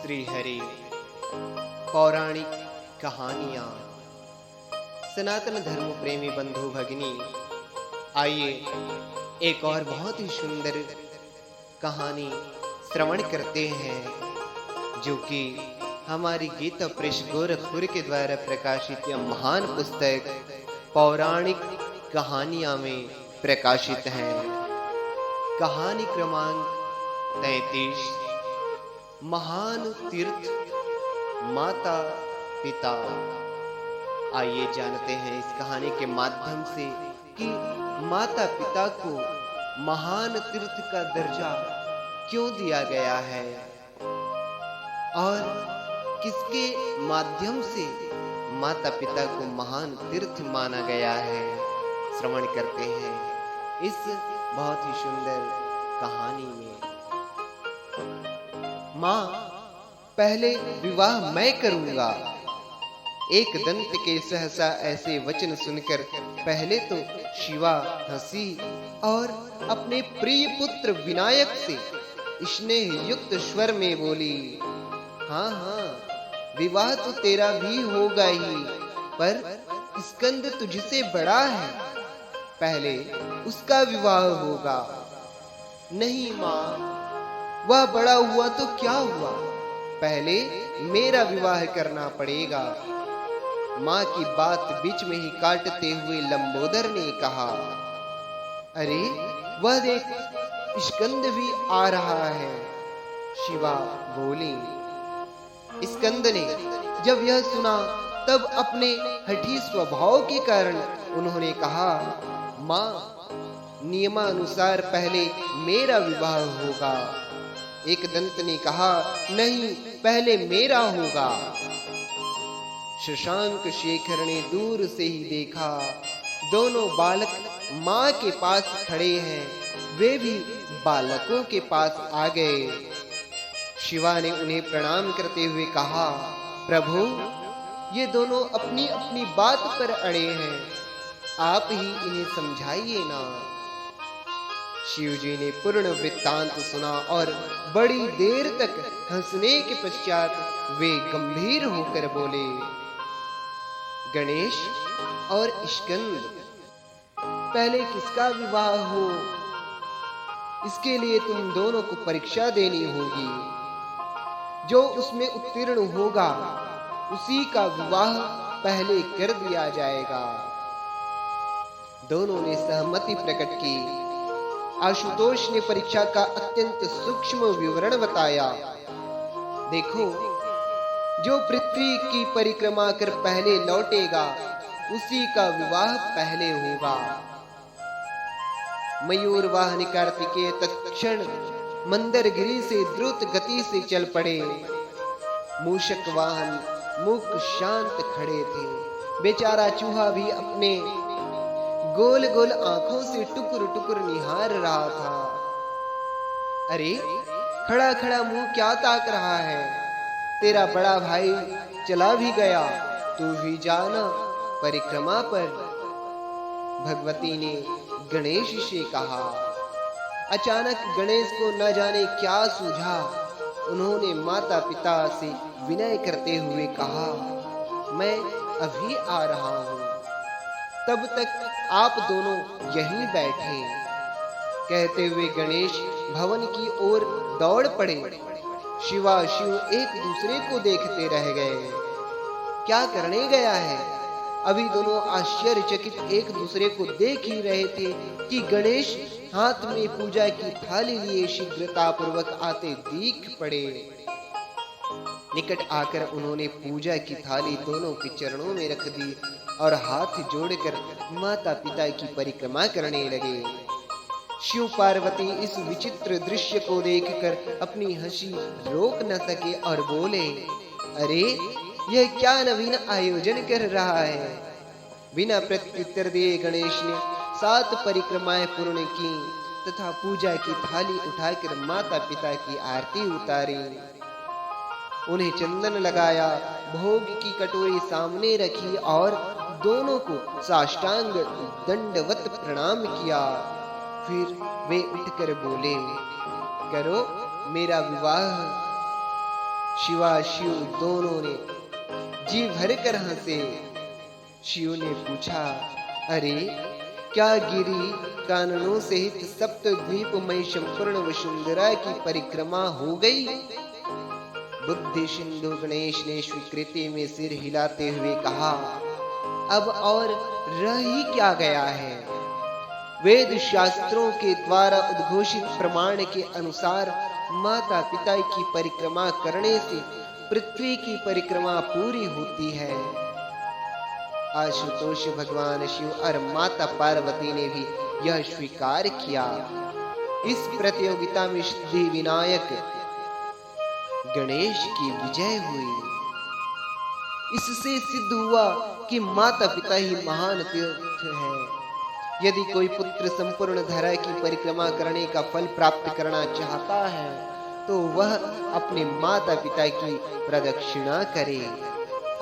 श्री हरि पौराणिक कहानियां। सनातन धर्म प्रेमी बंधु भगिनी, आइए एक और बहुत ही सुंदर कहानी श्रवण करते हैं, जो कि हमारी गीता प्रेस गोरखपुर के द्वारा प्रकाशित यह महान पुस्तक पौराणिक कहानियां में प्रकाशित है। कहानी क्रमांक 33, महान तीर्थ माता पिता। आइए जानते हैं इस कहानी के माध्यम से कि माता पिता को महान तीर्थ का दर्जा क्यों दिया गया है और किसके माध्यम से माता पिता को महान तीर्थ माना गया है। श्रवण करते हैं इस बहुत ही सुंदर कहानी में। मां, पहले विवाह मैं करूंगा। एक दंत के सहसा ऐसे वचन सुनकर पहले तो शिवा हंसी और अपने प्रिय पुत्र विनायक से स्नेह युक्त स्वर में बोली, हाँ हाँ, विवाह तो तेरा भी होगा ही, पर स्कंद तुझसे बड़ा है, पहले उसका विवाह होगा। नहीं मां, वह बड़ा हुआ तो क्या हुआ, पहले मेरा विवाह करना पड़ेगा। मां की बात बीच में ही काटते हुए लंबोदर ने कहा, अरे वह देख, स्कंद भी आ रहा है। शिवा बोली। स्कंद ने जब यह सुना तब अपने हठी स्वभाव के कारण उन्होंने कहा, मां, नियमानुसार पहले मेरा विवाह होगा। एक दंत ने कहा, नहीं, पहले मेरा होगा। शशांक शेखर ने दूर से ही देखा, दोनों बालक मां के पास खड़े हैं, वे भी बालकों के पास आ गए। शिवा ने उन्हें प्रणाम करते हुए कहा, प्रभु, ये दोनों अपनी अपनी बात पर अड़े हैं, आप ही इन्हें समझाइए ना। शिव जी ने पूर्ण वृत्तांत सुना और बड़ी देर तक हंसने के पश्चात वे गंभीर होकर बोले, गणेश और स्कंद, पहले किसका विवाह हो, इसके लिए तुम दोनों को परीक्षा देनी होगी। जो उसमें उत्तीर्ण होगा उसी का विवाह पहले कर दिया जाएगा। दोनों ने सहमति प्रकट की। आशुतोष ने परीक्षा का अत्यंत सूक्ष्म विवरण बताया। देखो, जो पृथ्वी की परिक्रमा कर पहले लौटेगा उसी का विवाह पहले होगा। मयूर वाहन कार्तिकेय तत्क्षण मंदरगिरी से द्रुत गति से चल पड़े। मूषक वाहन मुख शांत खड़े थे। बेचारा चूहा भी अपने गोल गोल आंखों से टुकुर टुकुर निहार रहा था। अरे, खड़ा खड़ा मुंह क्या ताक रहा है, तेरा बड़ा भाई चला भी गया, तू भी जाना परिक्रमा पर। भगवती ने गणेश से कहा। अचानक गणेश को न जाने क्या सूझा, उन्होंने माता पिता से विनय करते हुए कहा, मैं अभी आ रहा हूं, तब तक आप दोनों यहीं बैठे। कहते हुए गणेश भवन की ओर दौड़ पड़े। शिवा शिव एक दूसरे को देखते रह गए। क्या करने गया है? अभी दोनों आश्चर्यचकित एक दूसरे को देख ही रहे थे कि गणेश हाथ में पूजा की थाली लिए शीघ्रता पूर्वक आते दिख पड़े। निकट आकर उन्होंने पूजा की थाली दोनों के चरणों में रख दी और हाथ जोड़कर माता पिता की परिक्रमा करने लगे। शिव पार्वती इस विचित्र दृश्य को देखकर अपनी हंसी रोक न सके और बोले, अरे, यह क्या नवीन आयोजन कर रहा है। बिना प्रत्युत्तर दिए गणेश ने 7 परिक्रमाएं पूर्ण की तथा पूजा की थाली उठाकर माता पिता की आरती उतारी। उन्हें चंदन लगाया, भोग की कटोरी सामने रखी और दोनों को साष्टांग दंडवत प्रणाम किया। फिर वे उठकर बोले, करो मेरा विवाह। शिवा शिव दोनों ने जी भर कर हंसे। शिव ने पूछा, अरे क्या गिरी काननों सहित सप्तद्वीपमय संपूर्ण वसुंधरा की परिक्रमा हो गई? बुद्धि सिंधु गणेश ने स्वीकृति में सिर हिलाते हुए कहा, अब और रह ही क्या गया है। वेद शास्त्रों के द्वारा उद्घोषित प्रमाण के अनुसार माता पिता की परिक्रमा करने से पृथ्वी की परिक्रमा पूरी होती है। आशुतोष भगवान शिव और माता पार्वती ने भी यह स्वीकार किया। इस प्रतियोगिता में सिद्धि विनायक गणेश की विजय हुई। इससे सिद्ध हुआ कि माता पिता ही महान तीर्थ है। यदि कोई पुत्र संपूर्ण धरा की परिक्रमा करने का फल प्राप्त करना चाहता है तो वह अपने माता पिता की प्रदक्षिणा करे।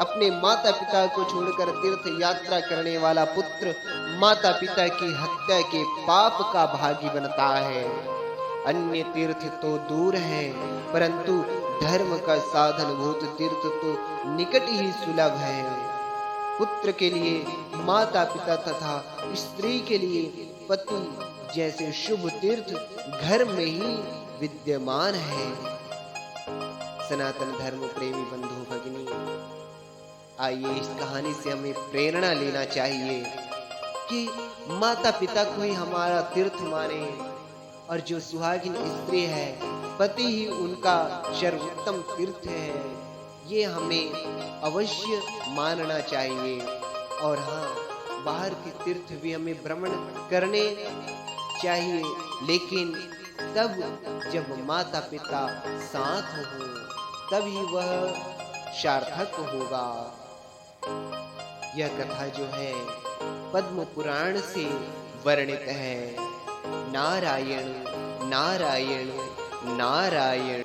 अपने माता पिता को छोड़कर तीर्थ यात्रा करने वाला पुत्र माता पिता की हत्या के पाप का भागी बनता है। अन्य तीर्थ तो दूर है, परंतु धर्म का साधन भूत तीर्थ तो निकट ही सुलभ है। पुत्र के लिए माता पिता तथा स्त्री के लिए पति जैसे शुभ तीर्थ घर में ही विद्यमान है। सनातन धर्म प्रेमी बंधु भगिनी, आइए इस कहानी से हमें प्रेरणा लेना चाहिए कि माता पिता को ही हमारा तीर्थ माने और जो सुहागिन स्त्री है पति ही उनका सर्वोत्तम तीर्थ है। ये हमें अवश्य मानना चाहिए। और हाँ, बाहर के तीर्थ भी हमें भ्रमण करने चाहिए, लेकिन तब जब माता पिता साथ हो तभी वह सार्थक होगा। यह कथा जो है पद्म पुराण से वर्णित है। नारायण नारायण नारायण।